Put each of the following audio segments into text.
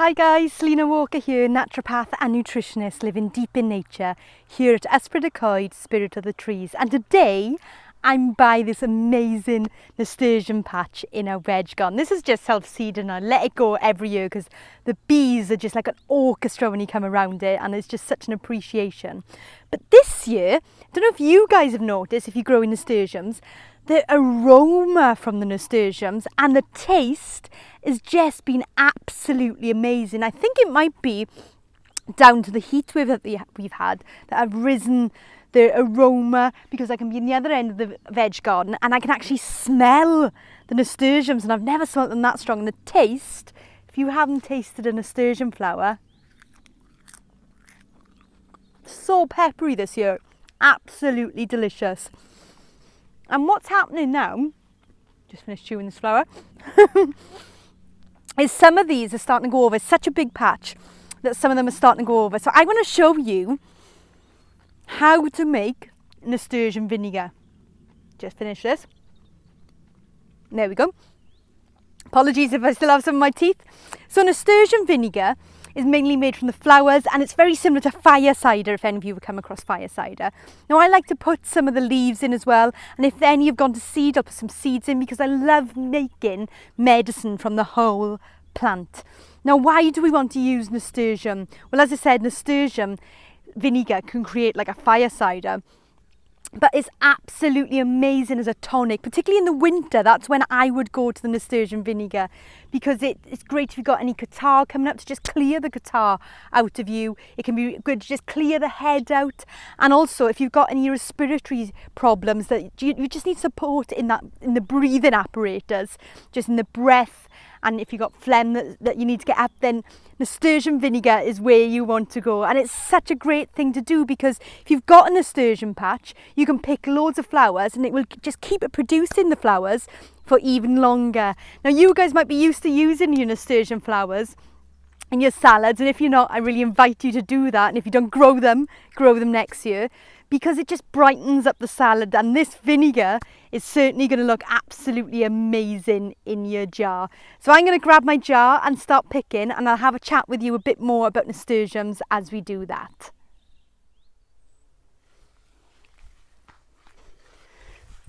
Hi guys, Selena Walker here, naturopath and nutritionist living deep in nature here at Ysbryd y Coed, Spirit of the Trees. And today I'm by this amazing nasturtium patch in our veg garden. This is just self-seeded and I let it go every year because the bees are just like an orchestra when you come around it, and it's just such an appreciation. But this year, I don't know if you guys have noticed, if you grow in nasturtiums, the aroma from the nasturtiums and the taste has just been absolutely amazing. I think it might be down to the heat wave that we've had that have risen the aroma, because I can be in the other end of the veg garden and I can actually smell the nasturtiums, and I've never smelled them that strong. And the taste, if you haven't tasted a nasturtium flower, so peppery this year, absolutely delicious. And what's happening now, just finished chewing this flower, is some of these are starting to go over. It's such a big patch that some of them are starting to go over. So I want to show you how to make nasturtium vinegar. Just finish this. There we go. Apologies if I still have some of my teeth. So nasturtium vinegar is mainly made from the flowers, and it's very similar to fire cider, if any of you have come across fire cider. Now I like to put some of the leaves in as well, and if any have gone to seed, I'll put some seeds in because I love making medicine from the whole plant. Now why do we want to use nasturtium? Well, as I said, nasturtium vinegar can create like a fire cider, but it's absolutely amazing as a tonic, particularly in the winter. That's when I would go to the nasturtium vinegar, because it's great if you've got any catarrh coming up, to just clear the catarrh out of you. It can be good to just clear the head out, and also if you've got any respiratory problems that you just need support in the breathing apparatus, just in the breath. And if you've got phlegm that you need to get up, then nasturtium vinegar is where you want to go. And it's such a great thing to do, because if you've got a nasturtium patch, you can pick loads of flowers and it will just keep it producing the flowers for even longer. Now you guys might be used to using your nasturtium flowers in your salads, and if you're not, I really invite you to do that. And if you don't grow them next year, because it just brightens up the salad, and this vinegar is certainly going to look absolutely amazing in your jar. So I'm going to grab my jar and start picking, and I'll have a chat with you a bit more about nasturtiums as we do that.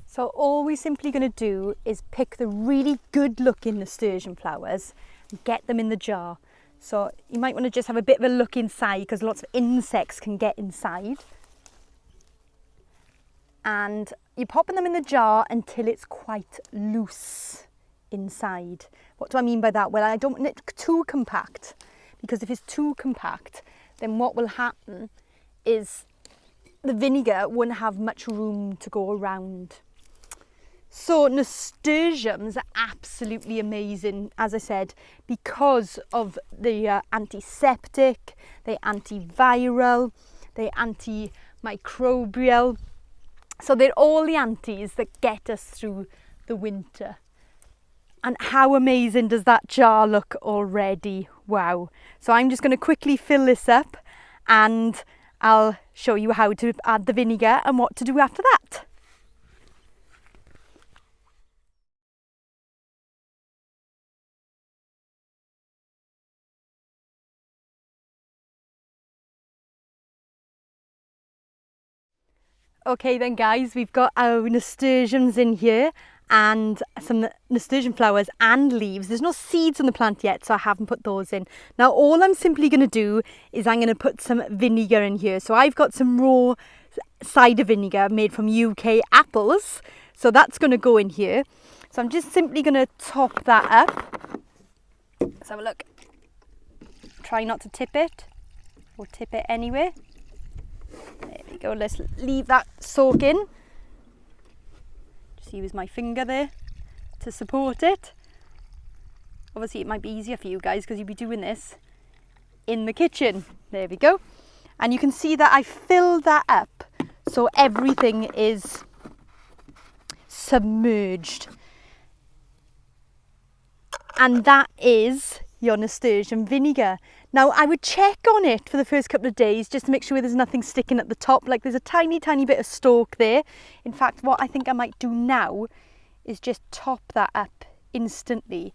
So all we're simply going to do is pick the really good looking nasturtium flowers and get them in the jar. So you might want to just have a bit of a look inside, because lots of insects can get inside. And you're popping them in the jar until it's quite loose inside. What do I mean by that? Well, I don't want it too compact, because if it's too compact, then what will happen is the vinegar won't have much room to go around. So nasturtiums are absolutely amazing, as I said, because of the antiseptic, they're antiviral, they're antimicrobial. So they're all the antis that get us through the winter. And how amazing does that jar look already? Wow. So I'm just going to quickly fill this up, and I'll show you how to add the vinegar and what to do after that. Okay then guys, we've got our nasturtiums in here and some nasturtium flowers and leaves. There's no seeds on the plant yet, so I haven't put those in. Now all I'm simply going to do is I'm going to put some vinegar in here. So I've got some raw cider vinegar made from UK apples, so that's going to go in here. So I'm just simply going to top that up. Let's have a look. Try not to tip it, or tip it anyway. There we go, let's leave that soak in. Just use my finger there to support it. Obviously it might be easier for you guys because you'll be doing this in the kitchen. There we go. And you can see that I filled that up so everything is submerged. And that is your nasturtium vinegar. Now I would check on it for the first couple of days just to make sure there's nothing sticking at the top, like there's a tiny bit of stalk there. In fact, what I think I might do now is just top that up instantly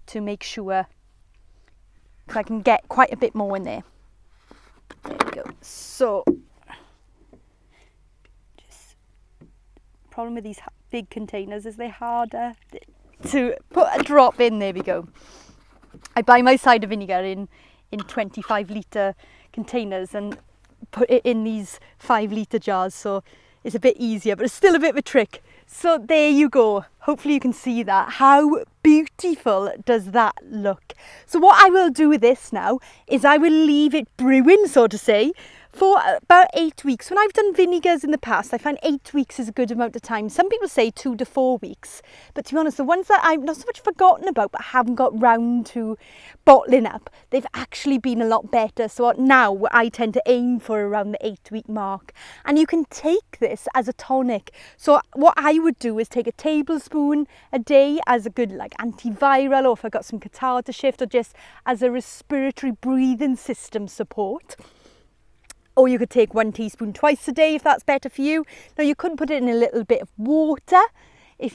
to make sure because I can get quite a bit more in there. There we go. So, just problem with these big containers is they're harder to put a drop in. There we go. I buy my cider vinegar in 25 litre containers and put it in these 5 litre jars, so it's a bit easier, but it's still a bit of a trick. So there you go. Hopefully you can see that. How beautiful does that look? So what I will do with this now is I will leave it brewing, so to say, for about 8 weeks. When I've done vinegars in the past, I find 8 weeks is a good amount of time. Some people say 2 to 4 weeks. But to be honest, the ones that I've not so much forgotten about but haven't got round to bottling up, they've actually been a lot better. So now I tend to aim for around the 8-week mark. And you can take this as a tonic. So what I would do is take a tablespoon a day as a good like antiviral, or if I've got some catarrh to shift, or just as a respiratory breathing system support. Or you could take 1 teaspoon twice a day if that's better for you. Now you could put it in a little bit of water if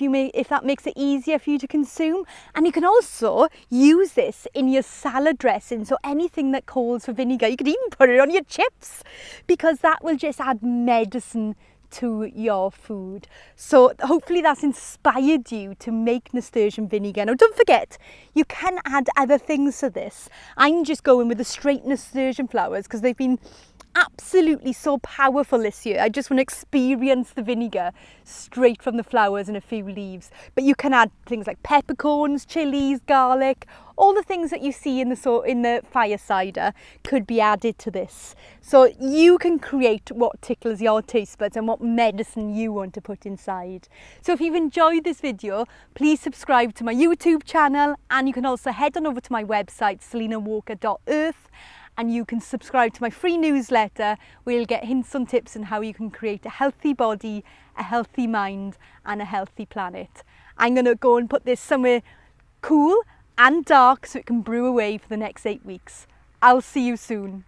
that makes it easier for you to consume. And you can also use this in your salad dressing, so anything that calls for vinegar. You could even put it on your chips, because that will just add medicine to your food. So hopefully that's inspired you to make nasturtium vinegar. Now don't forget, you can add other things to this. I'm just going with the straight nasturtium flowers because they've been absolutely so powerful this year. I just want to experience the vinegar straight from the flowers and a few leaves. But you can add things like peppercorns, chilies, garlic, all the things that you see in the fire cider could be added to this. So you can create what tickles your taste buds and what medicine you want to put inside. So if you've enjoyed this video, please subscribe to my YouTube channel, and you can also head on over to my website, selinawalker.earth, and you can subscribe to my free newsletter where you'll get hints on tips on how you can create a healthy body, a healthy mind and a healthy planet. I'm going to go and put this somewhere cool and dark so it can brew away for the next 8 weeks. I'll see you soon.